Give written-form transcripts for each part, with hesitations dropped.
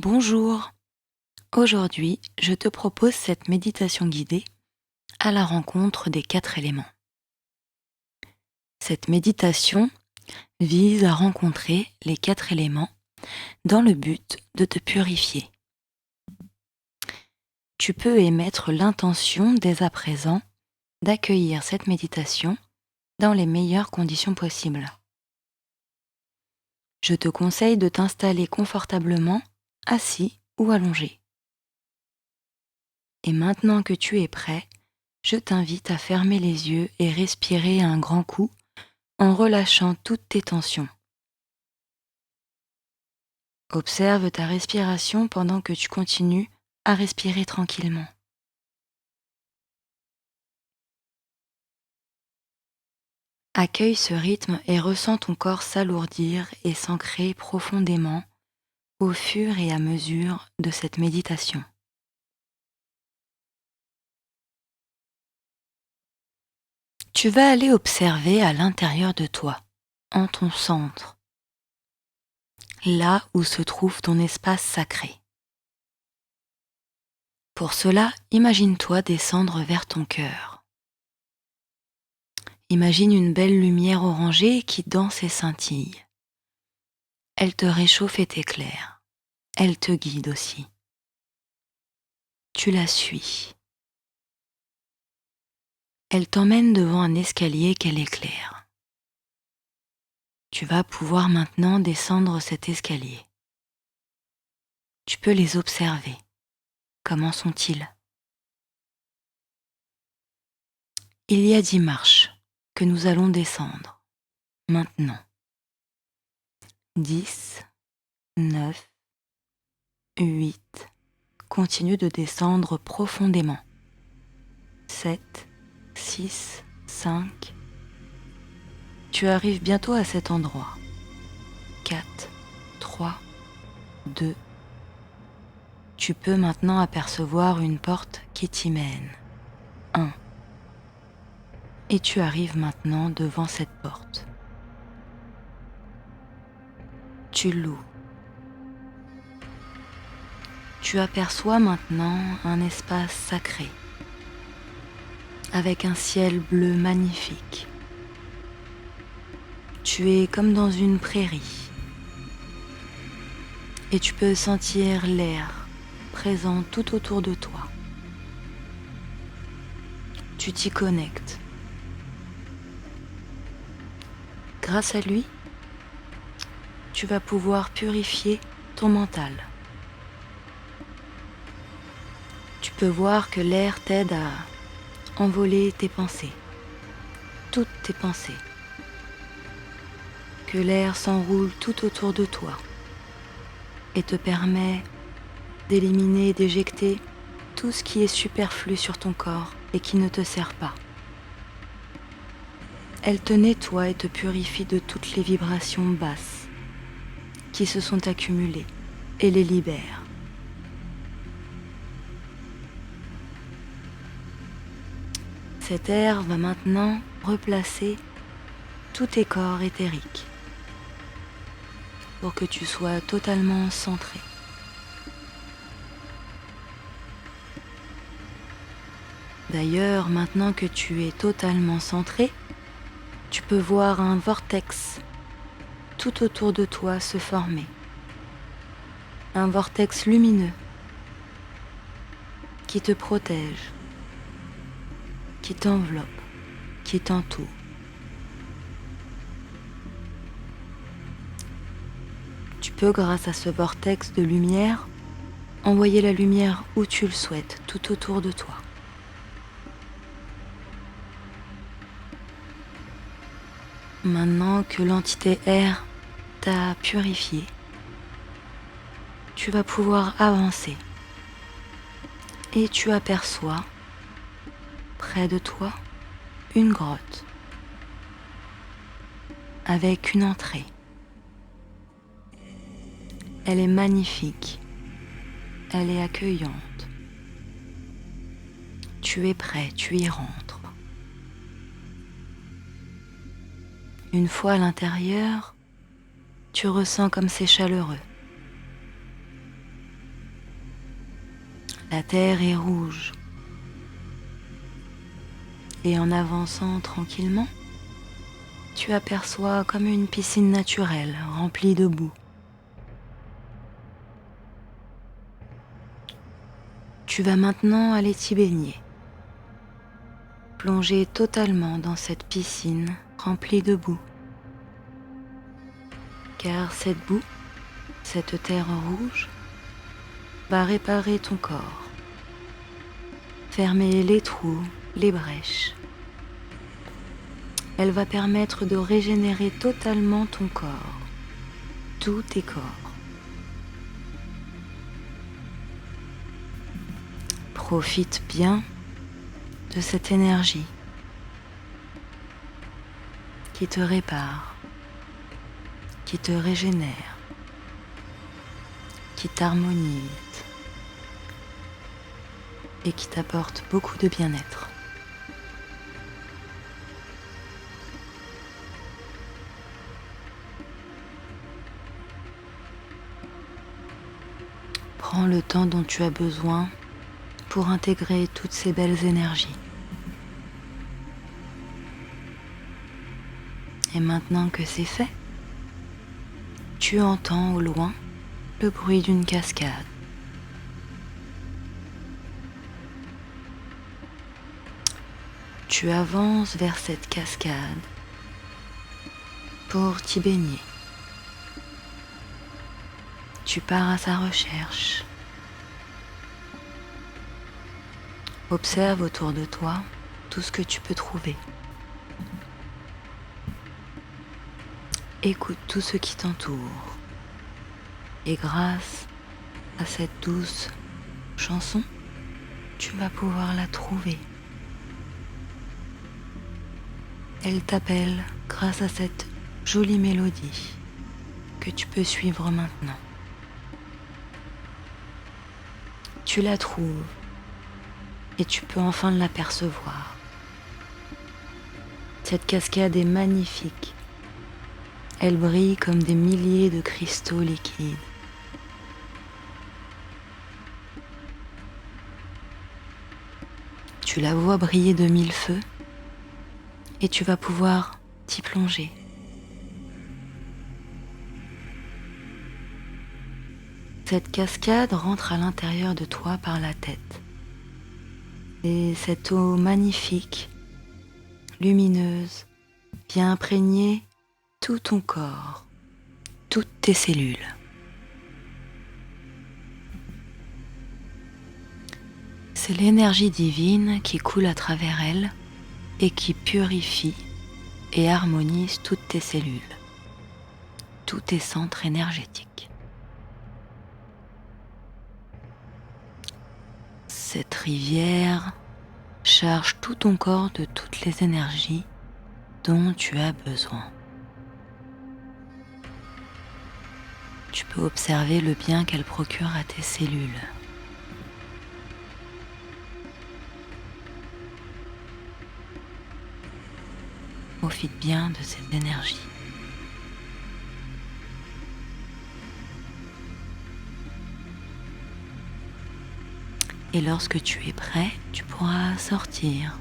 Bonjour, aujourd'hui je te propose cette méditation guidée à la rencontre des 4 éléments. Cette méditation vise à rencontrer les 4 éléments dans le but de te purifier. Tu peux émettre l'intention dès à présent d'accueillir cette méditation dans les meilleures conditions possibles. Je te conseille de t'installer confortablement, assis ou allongé. Et maintenant que tu es prêt, je t'invite à fermer les yeux et respirer un grand coup en relâchant toutes tes tensions. Observe ta respiration pendant que tu continues à respirer tranquillement. Accueille ce rythme et ressens ton corps s'alourdir et s'ancrer profondément au fur et à mesure de cette méditation. Tu vas aller observer à l'intérieur de toi, en ton centre, là où se trouve ton espace sacré. Pour cela, imagine-toi descendre vers ton cœur. Imagine une belle lumière orangée qui danse et scintille. Elle te réchauffe et t'éclaire. Elle te guide aussi. Tu la suis. Elle t'emmène devant un escalier qu'elle éclaire. Tu vas pouvoir maintenant descendre cet escalier. Tu peux les observer. Comment sont-ils ? Il y a 10 marches que nous allons descendre. Maintenant. 10, 9, 8. Continue de descendre profondément. 7, 6, 5. Tu arrives bientôt à cet endroit. 4, 3, 2. Tu peux maintenant apercevoir une porte qui t'y mène. 1. Et tu arrives maintenant devant cette porte. Tu loues. Tu aperçois maintenant un espace sacré, avec un ciel bleu magnifique. Tu es comme dans une prairie, et tu peux sentir l'air présent tout autour de toi. Tu t'y connectes. Grâce à lui, tu vas pouvoir purifier ton mental. Tu peux voir que l'air t'aide à envoler tes pensées, toutes tes pensées. Que l'air s'enroule tout autour de toi et te permet d'éliminer et d'éjecter tout ce qui est superflu sur ton corps et qui ne te sert pas. Elle te nettoie et te purifie de toutes les vibrations basses qui se sont accumulées et les libère. Cet air va maintenant replacer tous tes corps éthériques pour que tu sois totalement centré. D'ailleurs, maintenant que tu es totalement centré, tu peux voir un vortex tout autour de toi se former. Un vortex lumineux qui te protège, qui t'enveloppe, qui t'entoure. Tu peux, grâce à ce vortex de lumière, envoyer la lumière où tu le souhaites, tout autour de toi. Maintenant que l'entité air t'a purifié, tu vas pouvoir avancer et tu aperçois près de toi une grotte avec une entrée. Elle est magnifique, elle est accueillante. Tu es prêt, tu y rentres. Une fois à l'intérieur, tu ressens comme c'est chaleureux. La terre est rouge. Et en avançant tranquillement, tu aperçois comme une piscine naturelle remplie de boue. Tu vas maintenant aller t'y baigner, plonger totalement dans cette piscine remplie de boue. Car cette boue, cette terre rouge, va réparer ton corps, fermer les trous, les brèches. Elle va permettre de régénérer totalement ton corps, tous tes corps. Profite bien de cette énergie qui te répare, qui te régénère, qui t'harmonise et qui t'apporte beaucoup de bien-être. Prends le temps dont tu as besoin pour intégrer toutes ces belles énergies. Et maintenant que c'est fait, tu entends au loin le bruit d'une cascade. Tu avances vers cette cascade pour t'y baigner. Tu pars à sa recherche. Observe autour de toi tout ce que tu peux trouver. Écoute tout ce qui t'entoure. Et grâce à cette douce chanson, tu vas pouvoir la trouver. Elle t'appelle grâce à cette jolie mélodie que tu peux suivre maintenant. Tu la trouves et tu peux enfin l'apercevoir. Cette cascade est magnifique. Elle brille comme des milliers de cristaux liquides. Tu la vois briller de mille feux et tu vas pouvoir t'y plonger. Cette cascade rentre à l'intérieur de toi par la tête. Et cette eau magnifique, lumineuse, vient imprégner tout ton corps, toutes tes cellules. C'est l'énergie divine qui coule à travers elle et qui purifie et harmonise toutes tes cellules, tous tes centres énergétiques. Cette rivière charge tout ton corps de toutes les énergies dont tu as besoin. Tu peux observer le bien qu'elle procure à tes cellules. Profite bien de cette énergie. Et lorsque tu es prêt, tu pourras sortir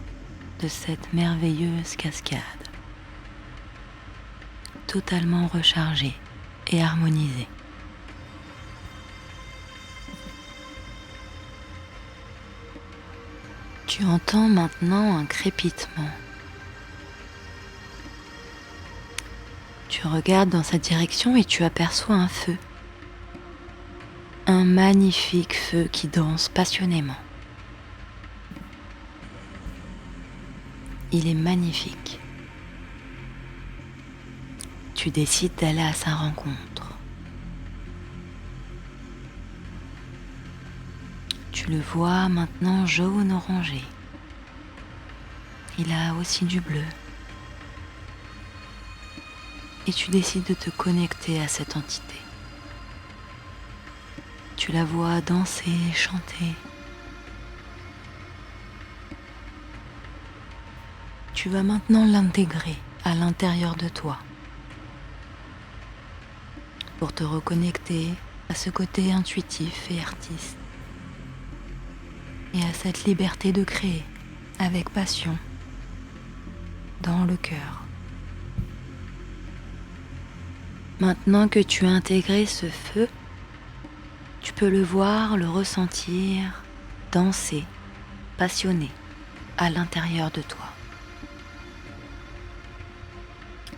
de cette merveilleuse cascade, totalement rechargée et harmonisée. Tu entends maintenant un crépitement. Tu regardes dans cette direction et tu aperçois un feu. Un magnifique feu qui danse passionnément. Il est magnifique. Tu décides d'aller à sa rencontre. Tu le vois maintenant jaune-orangé. Il a aussi du bleu. Et tu décides de te connecter à cette entité. Tu la vois danser, chanter. Tu vas maintenant l'intégrer à l'intérieur de toi pour te reconnecter à ce côté intuitif et artiste. et à cette liberté de créer avec passion dans le cœur. Maintenant que tu as intégré ce feu, tu peux le voir, le ressentir, danser, passionné à l'intérieur de toi.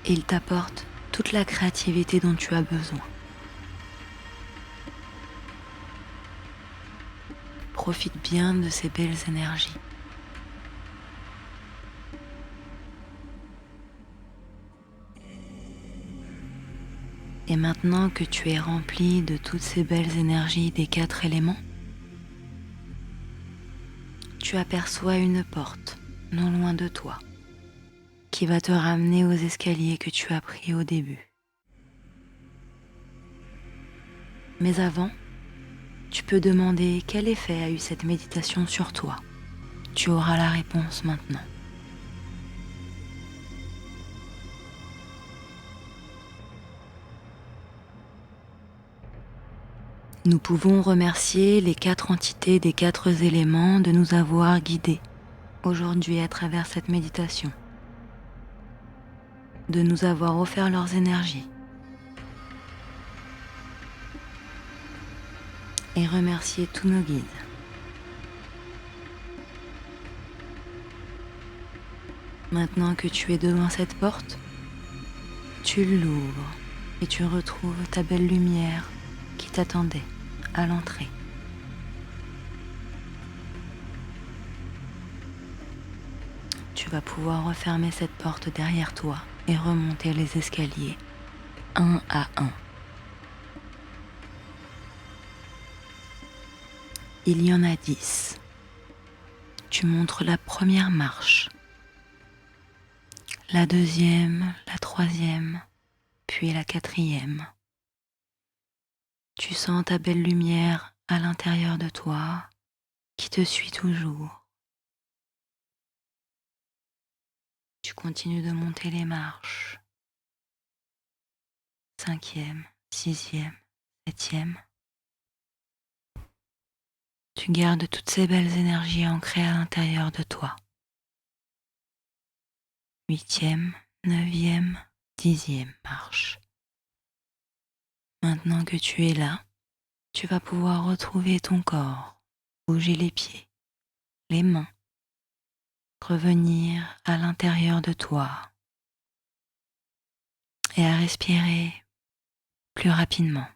Il t'apporte toute la créativité dont tu as besoin. Profite bien de ces belles énergies. Et maintenant que tu es rempli de toutes ces belles énergies des 4 éléments, tu aperçois une porte non loin de toi qui va te ramener aux escaliers que tu as pris au début. Mais avant, tu peux demander quel effet a eu cette méditation sur toi. Tu auras la réponse maintenant. Nous pouvons remercier les 4 entités des 4 éléments de nous avoir guidés aujourd'hui à travers cette méditation, de nous avoir offert leurs énergies et remercier tous nos guides. Maintenant que tu es devant cette porte, tu l'ouvres et tu retrouves ta belle lumière qui t'attendait à l'entrée. Tu vas pouvoir refermer cette porte derrière toi et remonter les escaliers un à un. Il y en a 10. Tu montres la première marche, la deuxième, la troisième, puis la quatrième. Tu sens ta belle lumière à l'intérieur de toi qui te suit toujours. Tu continues de monter les marches. 5e, 6e, 7e. Tu gardes toutes ces belles énergies ancrées à l'intérieur de toi. 8e, 9e, 10e marche. Maintenant que tu es là, tu vas pouvoir retrouver ton corps, bouger les pieds, les mains, revenir à l'intérieur de toi et à respirer plus rapidement.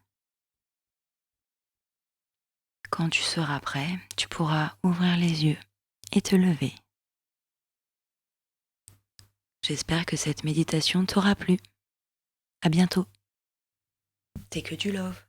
Quand tu seras prêt, tu pourras ouvrir les yeux et te lever. J'espère que cette méditation t'aura plu. À bientôt. T'es que du love.